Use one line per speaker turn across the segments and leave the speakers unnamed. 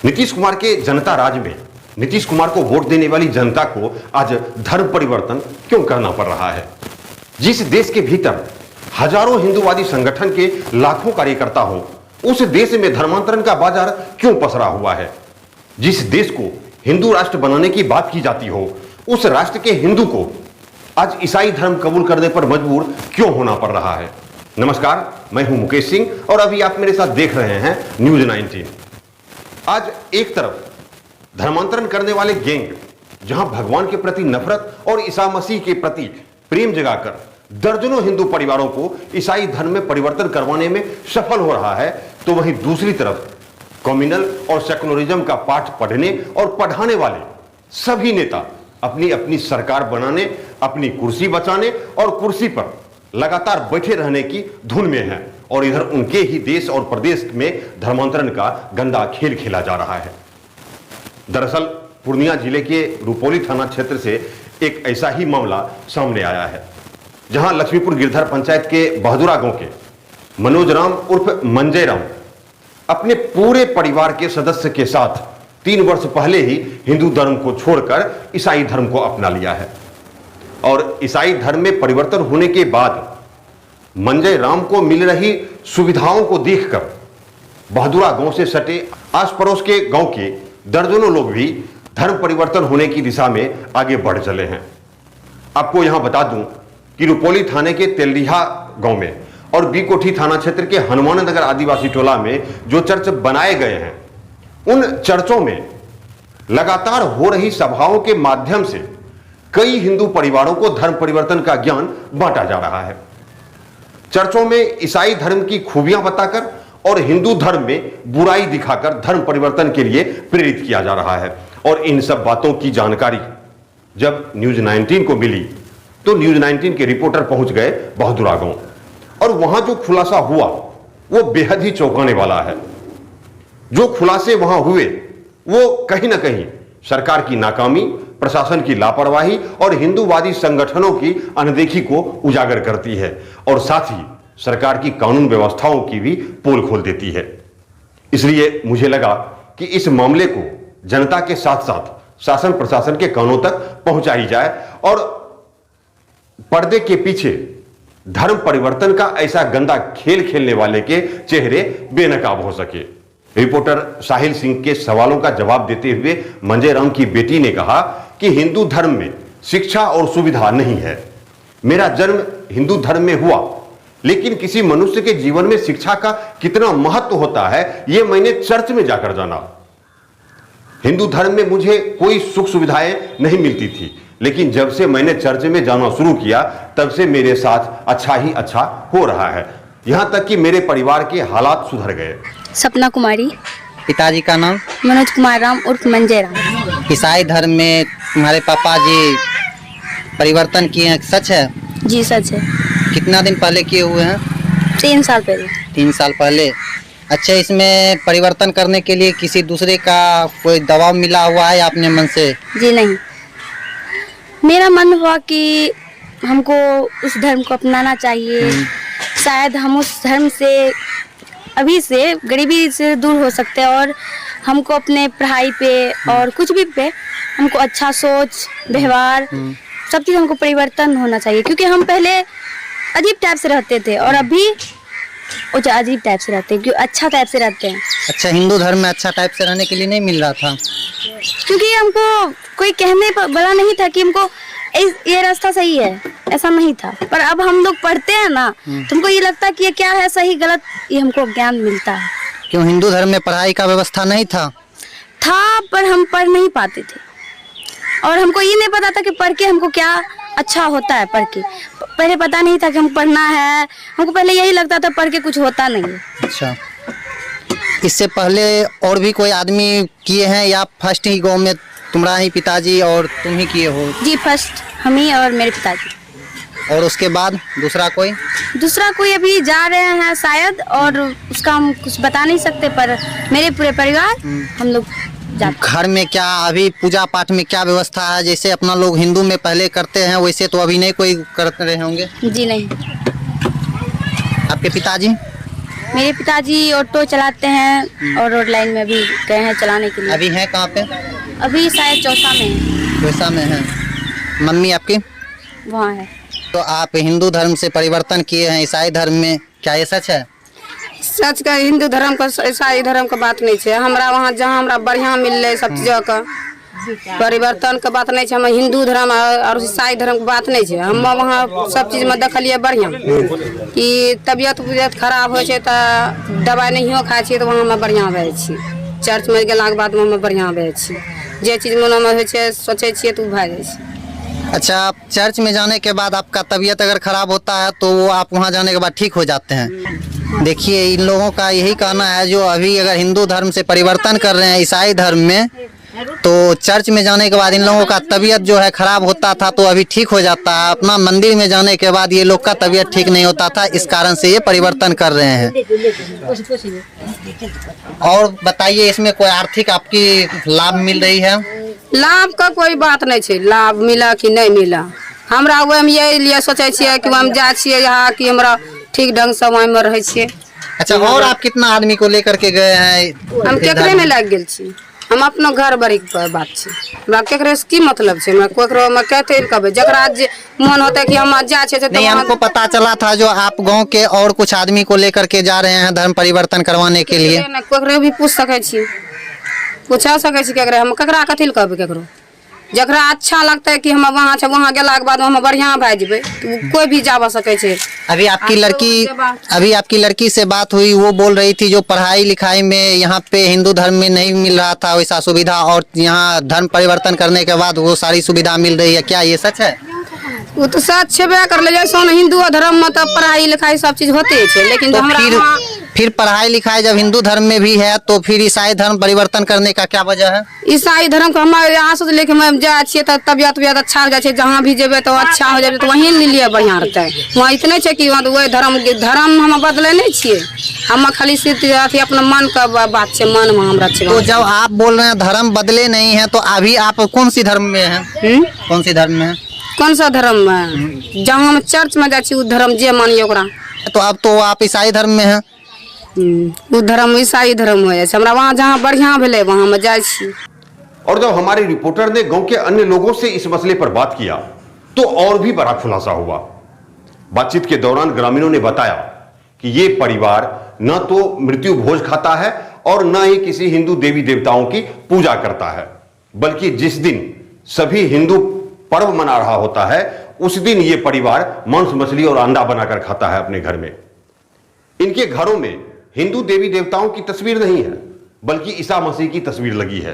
नीतीश कुमार के जनता राज में नीतीश कुमार को वोट देने वाली जनता को आज धर्म परिवर्तन क्यों करना पड़ रहा है? जिस देश के भीतर हजारों हिंदूवादी संगठन के लाखों कार्यकर्ता हो, उस देश में धर्मांतरण का बाजार क्यों पसरा हुआ है? जिस देश को हिंदू राष्ट्र बनाने की बात की जाती हो, उस राष्ट्र के हिंदू को आज ईसाई धर्म कबूल करने पर मजबूर क्यों होना पड़ रहा है? नमस्कार, मैं हूं मुकेश सिंह और अभी आप मेरे साथ देख रहे हैं न्यूज 19। आज एक तरफ धर्मांतरण करने वाले गैंग जहां भगवान के प्रति नफरत और ईसा मसीह के प्रति प्रेम जगाकर दर्जनों हिंदू परिवारों को ईसाई धर्म में परिवर्तन करवाने में सफल हो रहा है, तो वहीं दूसरी तरफ कम्युनल और सेकुलरिज्म का पाठ पढ़ने और पढ़ाने वाले सभी नेता अपनी अपनी सरकार बनाने, अपनी कुर्सी बचाने और कुर्सी पर लगातार बैठे रहने की धुन में हैं और इधर उनके ही देश और प्रदेश में धर्मांतरण का गंदा खेल खेला जा रहा है। दरअसल पूर्णिया जिले के रुपौली थाना क्षेत्र से एक ऐसा ही मामला सामने आया है, जहां लक्ष्मीपुर गिरधर पंचायत के बहादुरा गांव के मनोज राम उर्फ मंजय राम अपने पूरे परिवार के सदस्य के साथ 3 वर्ष पहले ही हिंदू धर्म को छोड़कर ईसाई धर्म को अपना लिया है। और ईसाई धर्म में परिवर्तन होने के बाद मंजय राम को मिल रही सुविधाओं को देखकर बहादुरा गांव से सटे आस पड़ोस के गांव के दर्जनों लोग भी धर्म परिवर्तन होने की दिशा में आगे बढ़ चले हैं। आपको यहां बता दूं कि रुपौली थाने के तेलडीहा गांव में और बीकोठी थाना क्षेत्र के हनुमान नगर आदिवासी टोला में जो चर्च बनाए गए हैं, उन चर्चों में लगातार हो रही सभाओं के माध्यम से कई हिंदू परिवारों को धर्म परिवर्तन का ज्ञान बांटा जा रहा है। चर्चों में ईसाई धर्म की खूबियां बताकर और हिंदू धर्म में बुराई दिखाकर धर्म परिवर्तन के लिए प्रेरित किया जा रहा है। और इन सब बातों की जानकारी जब न्यूज 19 को मिली तो न्यूज 19 के रिपोर्टर पहुंच गए बहादुरा गांव और वहां जो खुलासा हुआ वो बेहद ही चौंकाने वाला है। जो खुलासे वहां हुए वो कहीं ना कहीं सरकार की नाकामी, प्रशासन की लापरवाही और हिंदूवादी संगठनों की अनदेखी को उजागर करती है और साथ ही सरकार की कानून व्यवस्थाओं की भी पोल खोल देती है। इसलिए मुझे लगा कि इस मामले को जनता के साथ साथ शासन प्रशासन के कानों तक पहुंचाई जाए और पर्दे के पीछे धर्म परिवर्तन का ऐसा गंदा खेल खेलने वाले के चेहरे बेनकाब हो सके। रिपोर्टर साहिल सिंह के सवालों का जवाब देते हुए मंजय राम की बेटी ने कहा कि हिंदू धर्म में शिक्षा और सुविधा नहीं है। मेरा जन्म हिंदू धर्म में हुआ, लेकिन किसी मनुष्य के जीवन में शिक्षा का कितना महत्व होता है यह मैंने चर्च में जाकर जाना। हिंदू धर्म में मुझे कोई सुख सुविधाएं नहीं मिलती थी, लेकिन जब से मैंने चर्च में जाना शुरू किया तब से मेरे साथ अच्छा ही अच्छा हो रहा है। यहां तक कि मेरे परिवार के हालात सुधर गए।
सपना कुमारी।
पिताजी का नाम?
मनोज कुमार राम उर्फ मंजय राम।
ईसाई धर्म में तुम्हारे पापा जी परिवर्तन किए हैं, सच है?
जी सच है।
कितना दिन पहले किए हुए हैं?
3 साल पहले।
3 साल पहले। अच्छा, इसमें परिवर्तन करने के लिए किसी दूसरे का कोई दबाव मिला हुआ है या अपने मन से?
जी नहीं, मेरा मन हुआ कि हमको उस धर्म को अपनाना चाहिए। शायद हम उस धर्म से अभी से गरीबी से दूर हो सकते हैं और हमको अपने पढ़ाई पे और कुछ भी पे हमको अच्छा सोच, व्यवहार, सब चीज़ हमको परिवर्तन होना चाहिए। क्योंकि हम पहले अजीब टाइप से रहते थे और अभी अजीब टाइप से रहते हैं, क्योंकि अच्छा टाइप से रहते हैं।
अच्छा, हिंदू धर्म में अच्छा टाइप से रहने के लिए नहीं मिल रहा था?
क्योंकि हमको कोई कहने वाला नहीं था कि हमको ये रास्ता सही है, ऐसा नहीं था। पर अब हम लोग पढ़ते हैं ना, तुमको ये लगता है कि ये क्या है सही गलत, ये हमको ज्ञान मिलता है।
क्यों हिंदू धर्म में पढ़ाई का व्यवस्था नहीं था?
था, पर हम पढ़ नहीं पाते थे और हमको ये नहीं पता था कि पढ़ के हमको क्या अच्छा होता है। पढ़ के पहले पता नहीं था कि हम पढ़ना है, हमको पहले यही लगता था पढ़ के कुछ होता नहीं है।
अच्छा, इससे पहले और भी कोई आदमी किए हैं या फर्स्ट ही गांव में तुम्हारा ही पिताजी और तुम ही किए हो?
जी फर्स्ट हम ही और मेरे पिताजी।
और उसके बाद दूसरा कोई?
दूसरा कोई अभी जा रहे हैं शायद, और उसका हम कुछ बता नहीं सकते, पर मेरे पूरे परिवार हम लोग जाते।
घर में क्या अभी पूजा पाठ में क्या व्यवस्था है? जैसे अपना लोग हिंदू में पहले करते हैं वैसे तो अभी नहीं कोई करते रहे होंगे?
जी नहीं।
आपके पिताजी?
मेरे पिताजी ऑटो चलाते हैं और रोड लाइन में भी गए हैं चलाने के लिए।
अभी हैं कहाँ पे?
अभी शायद चौसा में है।
चौसा में है। मम्मी आपकी?
वहाँ है।
तो आप हिंदू धर्म से परिवर्तन किए हैं ईसाई धर्म में, क्या ये सच है?
सच का हिंदू धर्म का ईसाई धर्म का बात नहीं है। हमरा वहाँ जहाँ हमरा बढ़िया मिल रहे सब चीज़ का परिवर्तन का बात नहीं है। हम हिंदू धर्म और ईसाई धर्म के बात नहीं है। हम वहाँ सब चीज में देखलिए बढ़िया कि तबियत खराब हो तो दवाई नहीं खाए छी तो वहाँ बढ़िया रहे छी। चर्च में गेला के बाद में बढ़िया रहे छी। जे चीज मन में हो सोचे छिए तो भए जाए छी।
अच्छा, आप चर्च में जाने के बाद आपका तबीयत अगर खराब होता है तो वो आप वहाँ जाने के बाद ठीक हो जाते हैं। देखिए, इन लोगों का यही कहना है जो अभी अगर हिंदू धर्म से परिवर्तन कर रहे हैं ईसाई धर्म में, तो चर्च में जाने के बाद इन लोगों का तबीयत जो है खराब होता था तो अभी ठीक हो जाता है। अपना मंदिर में जाने के बाद ये लोग का तबीयत ठीक नहीं होता था, इस कारण से ये परिवर्तन कर रहे हैं। और बताइए, इसमें कोई आर्थिक आपकी लाभ मिल रही है?
लाभ का कोई बात नहीं है। लाभ मिला कि नहीं मिला, हमरा वही में यही लिए सोचे छिए कि हम जा छिए यहाँ कि हमरा ठीक ढंग से वहीं में रहे छिए।
अच्छा, और आप कितना आदमी को लेकर के गए हैं?
हम केकरे में लग गेल छी। हम अपना घर बड़ी बात छै। हमरा केकरे से की मतलब छै? मैं कोकरो में कहते कहबे जकरा जे मन होता है कि हम जा छे तो
नहीं, हमको पता चला था जो आप गांव के और कुछ आदमी को लेकर के जा रहे हैं धर्म परिवर्तन करवाने के लिए।
कोकरे भी पूछ सके छी, पूछा सके छी केकरे। हम केकरा कथी कहबे? केकरो जकरा अच्छा लगता है कि हम वहाँ छे, वहाँ गेला के बाद हम बढ़िया भए जेबे तो कोई भी जा सके छे।
अभी आपकी लड़की से बात हुई, वो बोल रही थी जो पढ़ाई लिखाई में यहाँ पे हिंदू धर्म में नहीं मिल रहा था वैसा सुविधा, और यहाँ धर्म परिवर्तन करने के बाद वो सारी सुविधा मिल रही है, क्या ये सच है?
वो तो सच छेबे कर ले। जैसे हिंदू धर्म में तो पढ़ाई लिखाई सब चीज होते है, लेकिन
तो फिर पढ़ाई लिखाई जब हिंदू धर्म में भी है तो फिर ईसाई धर्म परिवर्तन करने का क्या वजह है?
ईसाई धर्म का हमारे यहाँ से लेके हम जाए छे तो तबियत अच्छा हो जाए, जहाँ भी जेबे तो अच्छा हो जाए, तो वहीं लिए बढ़िया रहता है। वहाँ इतने छे कि वही धर्म हम बदले नहीं छिए। हम खाली सिर्फ अपना मन का बात छे, मन में हमरा छे।
तो जब आप बोल रहे हैं धर्म बदले नहीं है तो अभी आप कौन सी धर्म में हैं? कौन सी धर्म में है?
कौन सा धर्म में? जहाँ हम चर्च में जाए धर्म जे मानिए ओकरा।
तो अब तो आप ईसाई धर्म में हैं।
वो धर्म ईसाई धर्म हो जाए। हमरा वहाँ जहाँ बढ़िया भेले वहाँ में जाए छी।
और जब हमारे रिपोर्टर ने गांव के अन्य लोगों से इस मसले पर बात किया तो और भी बड़ा खुलासा हुआ। बातचीत के दौरान ग्रामीणों ने बताया कि ये परिवार न तो मृत्यु भोज खाता है और न ही किसी हिंदू देवी देवताओं की पूजा करता है, बल्कि जिस दिन सभी हिंदू पर्व मना रहा होता है उस दिन ये परिवार मांस मछली और अंडा बनाकर खाता है अपने घर में। इनके घरों में हिंदू देवी देवताओं की तस्वीर नहीं है बल्कि ईसा मसीह की तस्वीर लगी है,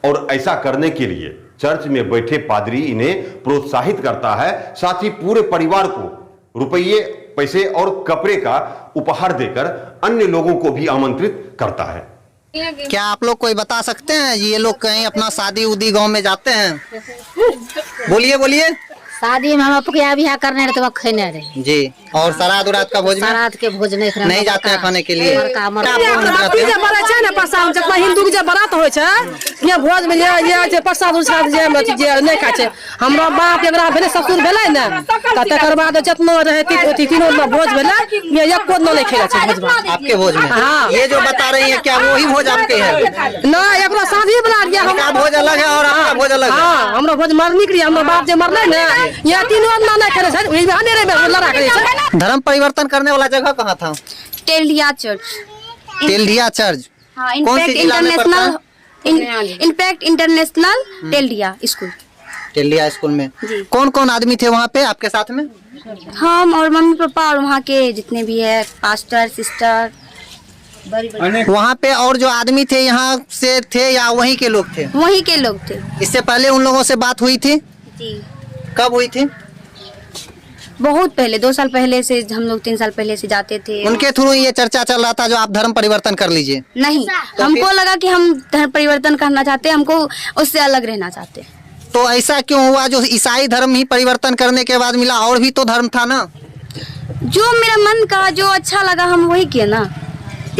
और ऐसा करने के लिए चर्च में बैठे पादरी इन्हें प्रोत्साहित करता है, साथ ही पूरे परिवार को रुपये पैसे और कपड़े का उपहार देकर अन्य लोगों को भी आमंत्रित करता है।
क्या आप लोग कोई बता सकते हैं ये लोग कहीं अपना शादी उदी गांव में जाते हैं? बोलिए बोलिए।
शादी में हम पुकिया बिहा करने रहे तो वहाँ खाने रहे
जी। और श्राद्ध उराद का भोज में?
श्राद्ध के भोज नहीं
जाते हैं खाने के लिए।
हिंदू के बारात हो भोज में प्रसाद उसाद नहीं खाए छे। हमरा बाप एकरा भेले ससुर भेले ने तकर बाद जतना रहे तीनों में भोज भेले एको नहीं खेले छे भोज में।
आपके भोज में?
हाँ।
ये जो बता रही है क्या वही भोज आपके है?
ना, एकरा शादी बना दिया।
हमरा भोज अलग है और आपका भोज अलग है।
हां, हमरा भोज मरनी के लिए हमरा बाप जे मरले ने या तीनों नहीं खेले छे। ओही अंधेरे में लड़ा करे छे।
धर्म परिवर्तन करने वाला जगह कहाँ था?
टेल्डिया चर्च।
टेल्डिया चर्च?
हाँ,
कौन सी जिला में पड़ता है?
Impact international Teldiya school.
Teldiya school में कौन कौन आदमी थे वहाँ पे आपके साथ में?
हम और मम्मी पापा और वहाँ के जितने भी है पास्टर सिस्टर।
वहाँ पे और जो आदमी थे यहाँ से थे या वहीं के लोग थे?
वहीं के लोग थे।
इससे पहले उन लोगों से बात हुई थी?
जी।
कब हुई थी?
बहुत पहले, 2 साल पहले से हम लोग 3 साल पहले से जाते थे।
उनके थ्रू ये चर्चा चल रहा था जो आप धर्म परिवर्तन कर लीजिए?
नहीं, हमको लगा कि हम धर्म परिवर्तन करना चाहते हैं, हमको उससे अलग रहना चाहते हैं।
तो ऐसा क्यों हुआ जो ईसाई धर्म ही परिवर्तन करने के बाद मिला? और भी तो धर्म था ना।
जो मेरा मन का जो अच्छा लगा हम वही किए ना।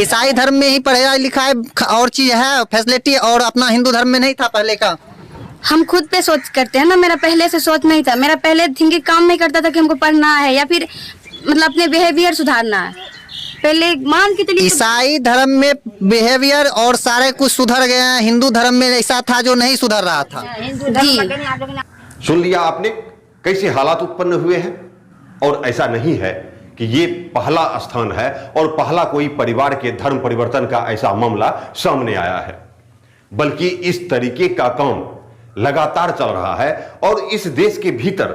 ईसाई धर्म में ही पढ़ाई लिखाई और चीज है फैसिलिटी, और अपना हिंदू धर्म में नहीं था पहले का।
हम खुद पे सोच करते हैं ना, मेरा पहले से सोच नहीं था। मेरा पहले थिंकिंग काम नहीं करता था कि हमको पढ़ना है या फिर मतलब अपने बिहेवियर सुधारना है। पहले मान के चलिए
ईसाई धर्म में बिहेवियर और सारे कुछ सुधर गए हैं, हिंदू धर्म में ऐसा था जो नहीं सुधर रहा था।
जी
सुन लिया आपने कैसे हालात उत्पन्न हुए हैं। और ऐसा नहीं है कि ये पहला स्थान है और पहला कोई परिवार के धर्म परिवर्तन का ऐसा मामला सामने आया है, बल्कि इस तरीके का काम लगातार चल रहा है। और इस देश के भीतर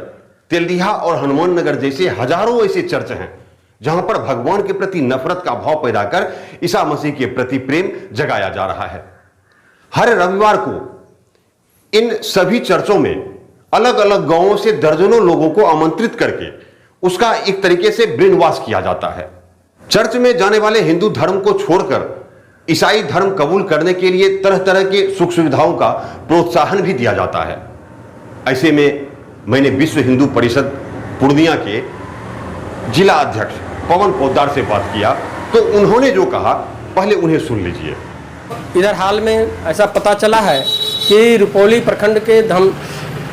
तेल्दिहा और हनुमान नगर जैसे हजारों ऐसे चर्च हैं जहां पर भगवान के प्रति नफरत का भाव पैदा कर ईसा मसीह के प्रति प्रेम जगाया जा रहा है। हर रविवार को इन सभी चर्चों में अलग अलग गांवों से दर्जनों लोगों को आमंत्रित करके उसका एक तरीके से ब्रेन वॉश किया जाता है। चर्च में जाने वाले हिंदू धर्म को छोड़कर ईसाई धर्म कबूल करने के लिए तरह तरह के सुख सुविधाओं का प्रोत्साहन भी दिया जाता है। ऐसे में मैंने विश्व हिंदू परिषद पूर्णिया के जिला अध्यक्ष पवन पोद्दार से बात किया, तो उन्होंने जो कहा पहले उन्हें सुन लीजिए।
इधर हाल में ऐसा पता चला है कि रुपौली प्रखंड के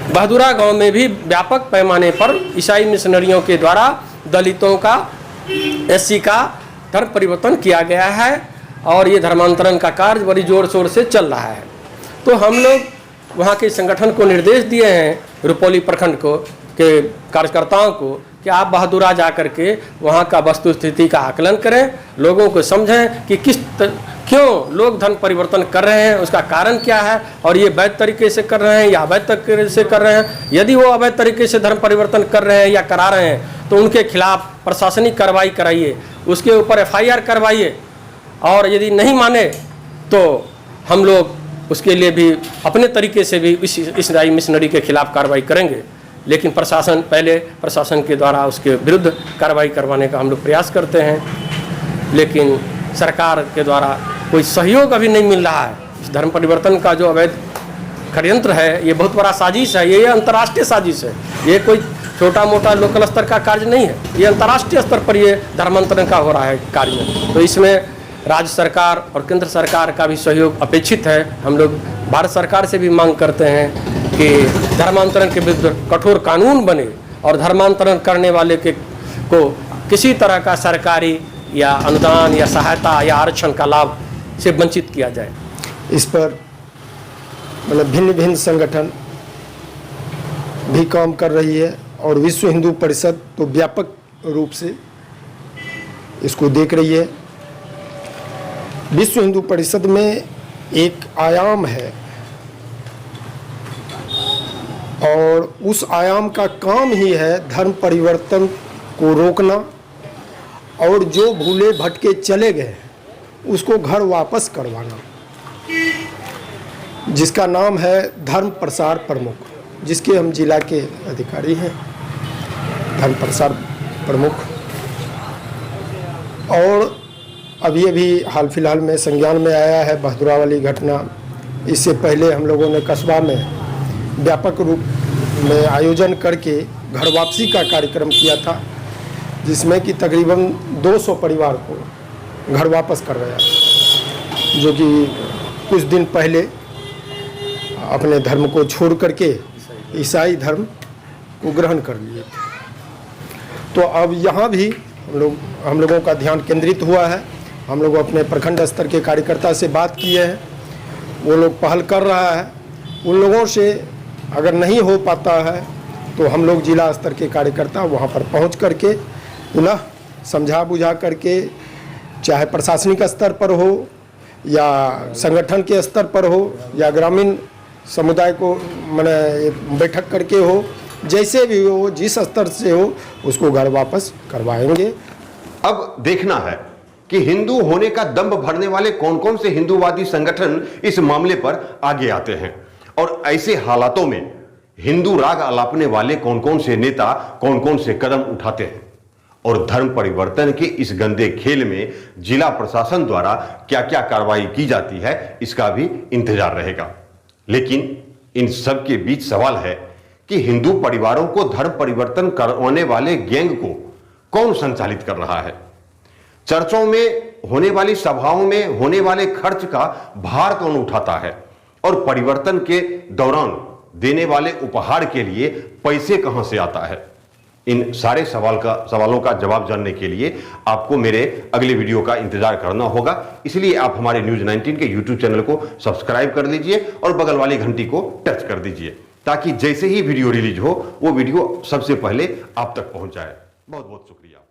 बहादुरा गांव में भी व्यापक पैमाने पर ईसाई मिशनरियों के द्वारा दलितों का एससी का धर्म परिवर्तन किया गया है और ये धर्मांतरण का कार्य बड़ी जोर शोर से चल रहा है। तो हम लोग वहाँ के संगठन को निर्देश दिए हैं, रुपौली प्रखंड को के कार्यकर्ताओं को, कि आप बहादुरा जा करके वहाँ का वस्तु स्थिति का आकलन करें, लोगों को समझें कि क्यों लोग धर्म परिवर्तन कर रहे हैं, उसका कारण क्या है और ये वैध तरीके से कर रहे हैं या अवैध तरीके से कर रहे हैं। यदि वो अवैध तरीके से धर्म परिवर्तन कर रहे हैं या करा रहे हैं तो उनके खिलाफ प्रशासनिक कार्रवाई कराइए, उसके ऊपर FIR करवाइए। और यदि नहीं माने तो हम लोग उसके लिए भी अपने तरीके से भी इस ईसाई मिशनरी के खिलाफ कार्रवाई करेंगे। लेकिन प्रशासन के द्वारा उसके विरुद्ध कार्रवाई करवाने का हम लोग प्रयास करते हैं, लेकिन सरकार के द्वारा कोई सहयोग अभी नहीं मिल रहा है। इस धर्म परिवर्तन का जो अवैध षड्यंत्र है ये बहुत बड़ा साजिश है, ये अंतर्राष्ट्रीय साजिश है, ये कोई छोटा मोटा लोकल स्तर का कार्य नहीं है, ये अंतर्राष्ट्रीय स्तर पर ये धर्मांतरण का हो रहा है कार्य। तो इसमें राज्य सरकार और केंद्र सरकार का भी सहयोग अपेक्षित है। हम लोग भारत सरकार से भी मांग करते हैं कि धर्मांतरण के विरुद्ध कठोर कानून बने और धर्मांतरण करने वाले को किसी तरह का सरकारी या अनुदान या सहायता या आरक्षण का लाभ से वंचित किया जाए।
इस पर मतलब भिन्न भिन्न संगठन भी काम कर रही है और विश्व हिंदू परिषद तो व्यापक रूप से इसको देख रही है। विश्व हिंदू परिषद में एक आयाम है और उस आयाम का काम ही है धर्म परिवर्तन को रोकना और जो भूले भटके चले गए उसको घर वापस करवाना, जिसका नाम है धर्म प्रसार प्रमुख, जिसके हम जिला के अधिकारी हैं, धर्म प्रसार प्रमुख। और अभी हाल फिलहाल में संज्ञान में आया है बहादुरा वाली घटना। इससे पहले हम लोगों ने कस्बा में व्यापक रूप में आयोजन करके घर वापसी का कार्यक्रम किया था, जिसमें कि तकरीबन 200 परिवार को घर वापस करवाया, जो कि कुछ दिन पहले अपने धर्म को छोड़ करके ईसाई धर्म को ग्रहण कर लिए। तो अब यहाँ भी हम लोगों का ध्यान केंद्रित हुआ है। हम लोग अपने प्रखंड स्तर के कार्यकर्ता से बात किए हैं, वो लोग पहल कर रहा है। उन लोगों से अगर नहीं हो पाता है तो हम लोग जिला स्तर के कार्यकर्ता वहाँ पर पहुँच करके पुनः समझा बुझा करके, चाहे प्रशासनिक स्तर पर हो या संगठन के स्तर पर हो या ग्रामीण समुदाय को मैंने बैठक करके हो, जैसे भी हो, जिस स्तर से हो, उसको घर वापस करवाएंगे।
अब देखना है कि हिंदू होने का दंभ भरने वाले कौन कौन से हिंदूवादी संगठन इस मामले पर आगे आते हैं और ऐसे हालातों में हिंदू राग अलापने वाले कौन कौन से नेता कौन कौन से कदम उठाते हैं और धर्म परिवर्तन के इस गंदे खेल में जिला प्रशासन द्वारा क्या क्या कार्रवाई की जाती है, इसका भी इंतजार रहेगा। लेकिन इन सब के बीच सवाल है कि हिंदू परिवारों को धर्म परिवर्तन करवाने वाले गैंग को कौन संचालित कर रहा है। चर्चों में होने वाली सभाओं में होने वाले खर्च का भार कौन उठाता है और परिवर्तन के दौरान देने वाले उपहार के लिए पैसे कहां से आता है। इन सारे सवालों का जवाब जानने के लिए आपको मेरे अगले वीडियो का इंतजार करना होगा। इसलिए आप हमारे न्यूज 19 के यूट्यूब चैनल को सब्सक्राइब कर लीजिए और बगल वाली घंटी को टच कर दीजिए, ताकि जैसे ही वीडियो रिलीज हो वो वीडियो सबसे पहले आप तक पहुंच जाए। बहुत बहुत शुक्रिया।